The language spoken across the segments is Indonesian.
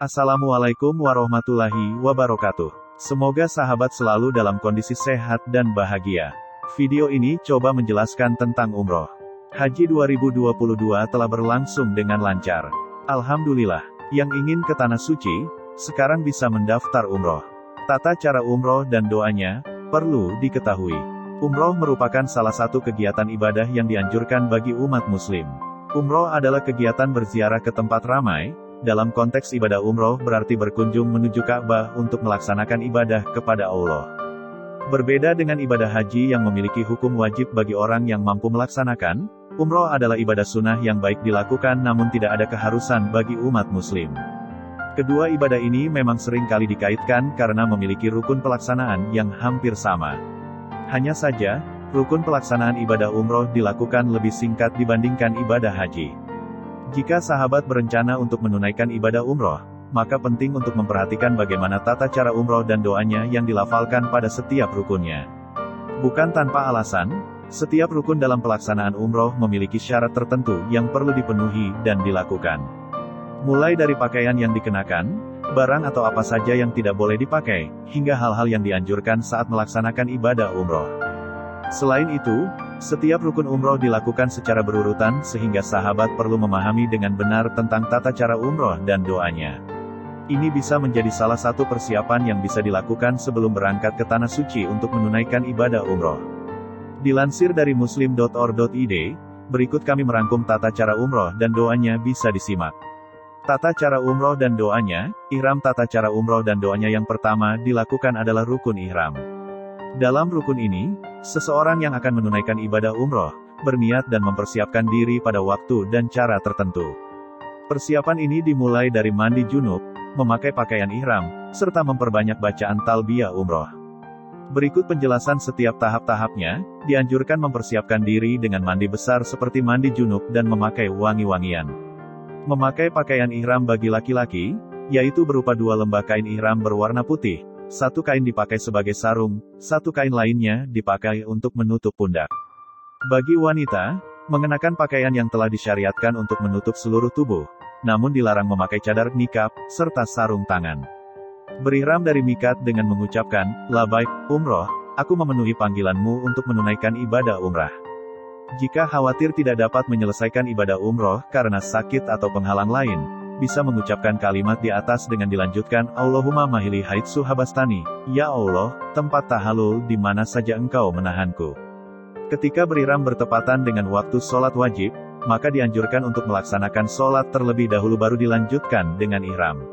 Assalamualaikum warahmatullahi wabarakatuh. Semoga sahabat selalu dalam kondisi sehat dan bahagia. Video ini coba menjelaskan tentang umroh. Haji 2022 telah berlangsung dengan lancar. Alhamdulillah, yang ingin ke Tanah Suci, sekarang bisa mendaftar umroh. Tata cara umroh dan doanya, perlu diketahui. Umroh merupakan salah satu kegiatan ibadah yang dianjurkan bagi umat muslim. Umroh adalah kegiatan berziarah ke tempat ramai. Dalam konteks ibadah umroh berarti berkunjung menuju Ka'bah untuk melaksanakan ibadah kepada Allah. Berbeda dengan ibadah haji yang memiliki hukum wajib bagi orang yang mampu melaksanakan, umroh adalah ibadah sunnah yang baik dilakukan namun tidak ada keharusan bagi umat muslim. Kedua ibadah ini memang sering kali dikaitkan karena memiliki rukun pelaksanaan yang hampir sama. Hanya saja, rukun pelaksanaan ibadah umroh dilakukan lebih singkat dibandingkan ibadah haji. Jika sahabat berencana untuk menunaikan ibadah umroh, maka penting untuk memperhatikan bagaimana tata cara umroh dan doanya yang dilafalkan pada setiap rukunnya. Bukan tanpa alasan, setiap rukun dalam pelaksanaan umroh memiliki syarat tertentu yang perlu dipenuhi dan dilakukan. Mulai dari pakaian yang dikenakan, barang atau apa saja yang tidak boleh dipakai, hingga hal-hal yang dianjurkan saat melaksanakan ibadah umroh. Selain itu, setiap rukun umroh dilakukan secara berurutan sehingga sahabat perlu memahami dengan benar tentang tata cara umroh dan doanya. Ini bisa menjadi salah satu persiapan yang bisa dilakukan sebelum berangkat ke Tanah Suci untuk menunaikan ibadah umroh. Dilansir dari muslim.or.id, berikut kami merangkum tata cara umroh dan doanya bisa disimak. Tata cara umroh dan doanya, ihram. Tata cara umroh dan doanya yang pertama dilakukan adalah rukun ihram. Dalam rukun ini, seseorang yang akan menunaikan ibadah umroh, berniat dan mempersiapkan diri pada waktu dan cara tertentu. Persiapan ini dimulai dari mandi junub, memakai pakaian ihram, serta memperbanyak bacaan talbiyah umroh. Berikut penjelasan setiap tahap-tahapnya, dianjurkan mempersiapkan diri dengan mandi besar seperti mandi junub dan memakai wangi-wangian. Memakai pakaian ihram bagi laki-laki, yaitu berupa 2 lembar kain ihram berwarna putih. 1 kain dipakai sebagai sarung, 1 kain lainnya dipakai untuk menutup pundak. Bagi wanita, mengenakan pakaian yang telah disyariatkan untuk menutup seluruh tubuh, namun dilarang memakai cadar nikab, serta sarung tangan. Berihram dari mikat dengan mengucapkan, "Labaik, umroh, aku memenuhi panggilanmu untuk menunaikan ibadah umrah." Jika khawatir tidak dapat menyelesaikan ibadah umroh karena sakit atau penghalang lain, bisa mengucapkan kalimat di atas dengan dilanjutkan, Allahumma mahili haitsu habastani, ya Allah, tempat tahalul di mana saja engkau menahanku. Ketika berihram bertepatan dengan waktu sholat wajib, maka dianjurkan untuk melaksanakan sholat terlebih dahulu baru dilanjutkan dengan ihram.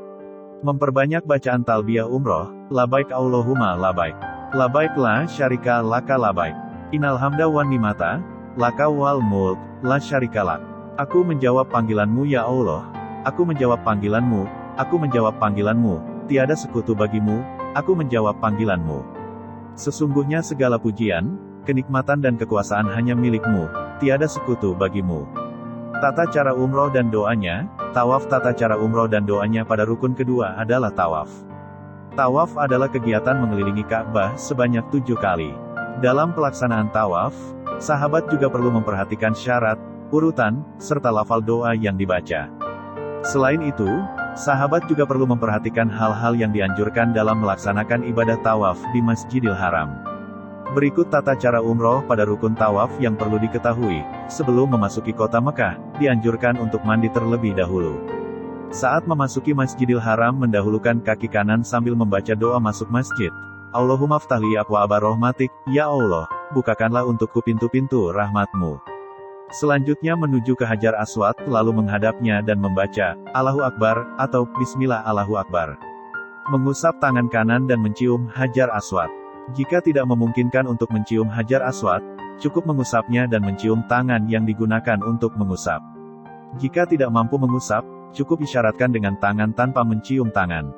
Memperbanyak bacaan talbiyah umroh, labaik Allahumma labaik. Labaik la syarika laka labaik. Innal hamda wan nimata, laka wal mulk, la syarikalak. Aku menjawab panggilanmu ya Allah. Aku menjawab panggilanmu, aku menjawab panggilanmu, tiada sekutu bagimu, aku menjawab panggilanmu. Sesungguhnya segala pujian, kenikmatan dan kekuasaan hanya milikmu, tiada sekutu bagimu. Tata cara umroh dan doanya, tawaf. Tata cara umroh dan doanya pada rukun kedua adalah tawaf. Tawaf adalah kegiatan mengelilingi Ka'bah sebanyak 7 kali. Dalam pelaksanaan tawaf, sahabat juga perlu memperhatikan syarat, urutan, serta lafal doa yang dibaca. Selain itu, sahabat juga perlu memperhatikan hal-hal yang dianjurkan dalam melaksanakan ibadah tawaf di Masjidil Haram. Berikut tata cara umroh pada rukun tawaf yang perlu diketahui. Sebelum memasuki kota Mekah, dianjurkan untuk mandi terlebih dahulu. Saat memasuki Masjidil Haram, mendahulukan kaki kanan sambil membaca doa masuk masjid. Allahumma ftahli abwaaba rahmatik, ya Allah, bukakanlah untukku pintu-pintu rahmatmu. Selanjutnya menuju ke Hajar Aswad, lalu menghadapnya dan membaca, Allahu Akbar, atau Bismillah Allahu Akbar. Mengusap tangan kanan dan mencium Hajar Aswad. Jika tidak memungkinkan untuk mencium Hajar Aswad, cukup mengusapnya dan mencium tangan yang digunakan untuk mengusap. Jika tidak mampu mengusap, cukup isyaratkan dengan tangan tanpa mencium tangan.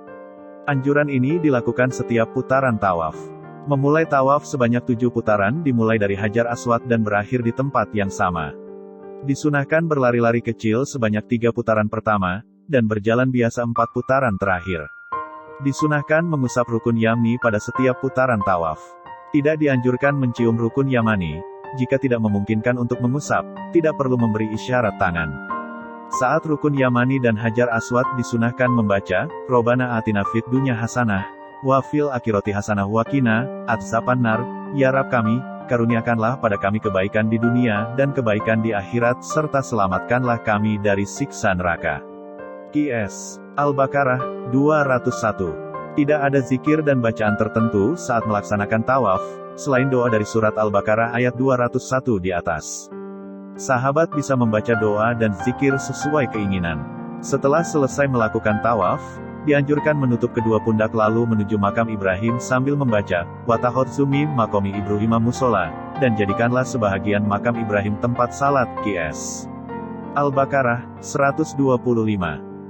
Anjuran ini dilakukan setiap putaran tawaf. Memulai tawaf sebanyak 7 putaran dimulai dari Hajar Aswad dan berakhir di tempat yang sama. Disunahkan berlari-lari kecil sebanyak 3 putaran pertama, dan berjalan biasa 4 putaran terakhir. Disunahkan mengusap rukun yamni pada setiap putaran tawaf. Tidak dianjurkan mencium rukun yamani. Jika tidak memungkinkan untuk mengusap, tidak perlu memberi isyarat tangan. Saat rukun Yamani dan Hajar Aswad disunahkan membaca, Robbana atina fid dunya hasanah, wa fil akhirati hasanah wa qina adzabannar, ya Rabb kami, karuniakanlah pada kami kebaikan di dunia dan kebaikan di akhirat serta selamatkanlah kami dari siksa neraka. QS Al-Baqarah 201. Tidak ada zikir dan bacaan tertentu saat melaksanakan tawaf, selain doa dari surat Al-Baqarah ayat 201 di atas. Sahabat bisa membaca doa dan zikir sesuai keinginan. Setelah selesai melakukan tawaf, dianjurkan menutup kedua pundak lalu menuju makam Ibrahim sambil membaca, Watakhadzu min maqami Ibrahim musola, dan jadikanlah sebahagian makam Ibrahim tempat salat. QS Al-Baqarah 125.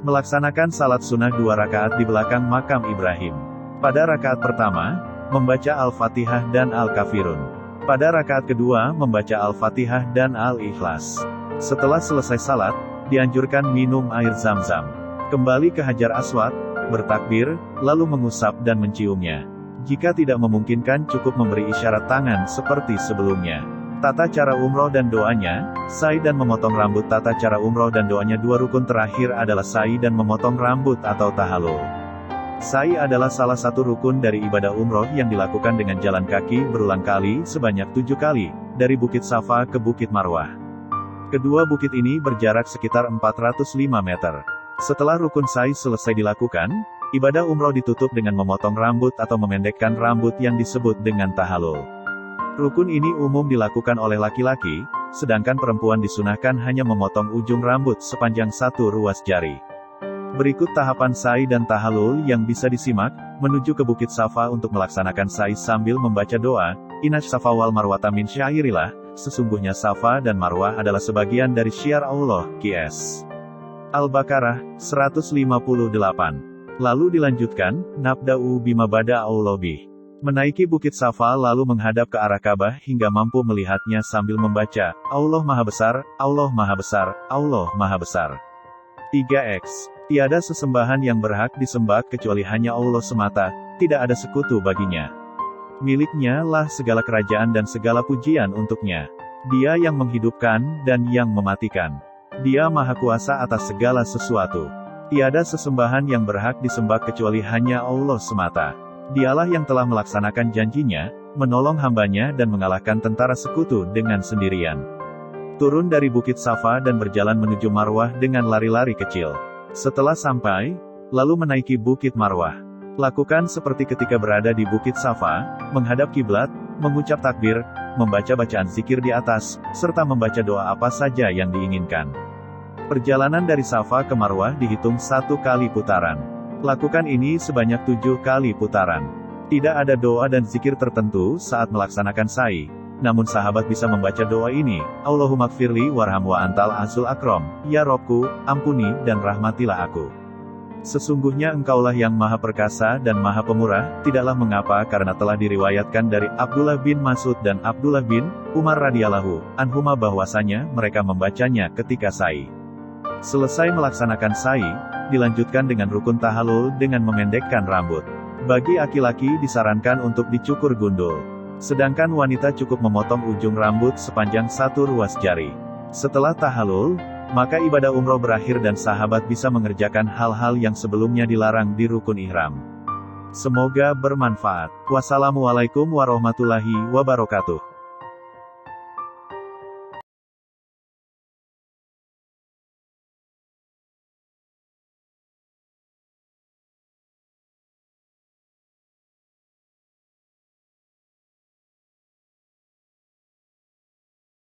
Melaksanakan salat sunnah 2 rakaat di belakang makam Ibrahim. Pada rakaat pertama, membaca Al-Fatihah dan Al-Kafirun. Pada rakaat kedua, membaca Al-Fatihah dan Al-Ikhlas. Setelah selesai salat, dianjurkan minum air zam-zam. Kembali ke Hajar Aswad, bertakbir, lalu mengusap dan menciumnya. Jika tidak memungkinkan cukup memberi isyarat tangan seperti sebelumnya. Tata cara umroh dan doanya, sa'i dan memotong rambut. Tata cara umroh dan doanya 2 rukun terakhir adalah sa'i dan memotong rambut atau tahallul. Sa'i adalah salah satu rukun dari ibadah umroh yang dilakukan dengan jalan kaki berulang kali sebanyak 7 kali, dari Bukit Safa ke Bukit Marwah. Kedua bukit ini berjarak sekitar 405 meter. Setelah rukun sa'i selesai dilakukan, ibadah umroh ditutup dengan memotong rambut atau memendekkan rambut yang disebut dengan tahallul. Rukun ini umum dilakukan oleh laki-laki, sedangkan perempuan disunahkan hanya memotong ujung rambut sepanjang 1 ruas jari. Berikut tahapan sa'i dan tahallul yang bisa disimak, menuju ke Bukit Safa untuk melaksanakan sa'i sambil membaca doa, Inna Safa wal Marwata min syairillah, sesungguhnya Safa dan Marwah adalah sebagian dari syiar Allah. QS Al-Baqarah 158. Lalu dilanjutkan, Nabda'u bima bada Allah bih. Menaiki Bukit Safa lalu menghadap ke arah Ka'bah hingga mampu melihatnya sambil membaca, Allah Maha Besar, Allah Maha Besar, Allah Maha Besar. 3x. Tiada sesembahan yang berhak disembah kecuali hanya Allah semata, tidak ada sekutu baginya. Miliknya lah segala kerajaan dan segala pujian untuknya. Dia yang menghidupkan dan yang mematikan. Dia maha kuasa atas segala sesuatu. Tiada sesembahan yang berhak disembah kecuali hanya Allah semata. Dialah yang telah melaksanakan janjinya, menolong hambanya dan mengalahkan tentara sekutu dengan sendirian. Turun dari Bukit Safa dan berjalan menuju Marwah dengan lari-lari kecil. Setelah sampai, lalu menaiki Bukit Marwah. Lakukan seperti ketika berada di Bukit Safa, menghadap kiblat, mengucap takbir, membaca bacaan zikir di atas, serta membaca doa apa saja yang diinginkan. Perjalanan dari Safa ke Marwah dihitung 1 kali putaran. Lakukan ini sebanyak 7 kali putaran. Tidak ada doa dan zikir tertentu saat melaksanakan sa'i. Namun sahabat bisa membaca doa ini, Allahumma gfirli warham wa antal azul akram, ya Robku, ampuni dan rahmatilah aku. Sesungguhnya engkaulah yang maha perkasa dan maha pemurah, tidaklah mengapa karena telah diriwayatkan dari Abdullah bin Mas'ud dan Abdullah bin Umar radhiyallahu anhuma bahwasanya mereka membacanya ketika sa'i. Selesai melaksanakan sa'i, dilanjutkan dengan rukun tahallul dengan memendekkan rambut. Bagi laki-laki disarankan untuk dicukur gundul. Sedangkan wanita cukup memotong ujung rambut sepanjang 1 ruas jari. Setelah tahallul, maka ibadah umroh berakhir dan sahabat bisa mengerjakan hal-hal yang sebelumnya dilarang di rukun ihram. Semoga bermanfaat. Wassalamualaikum warahmatullahi wabarakatuh.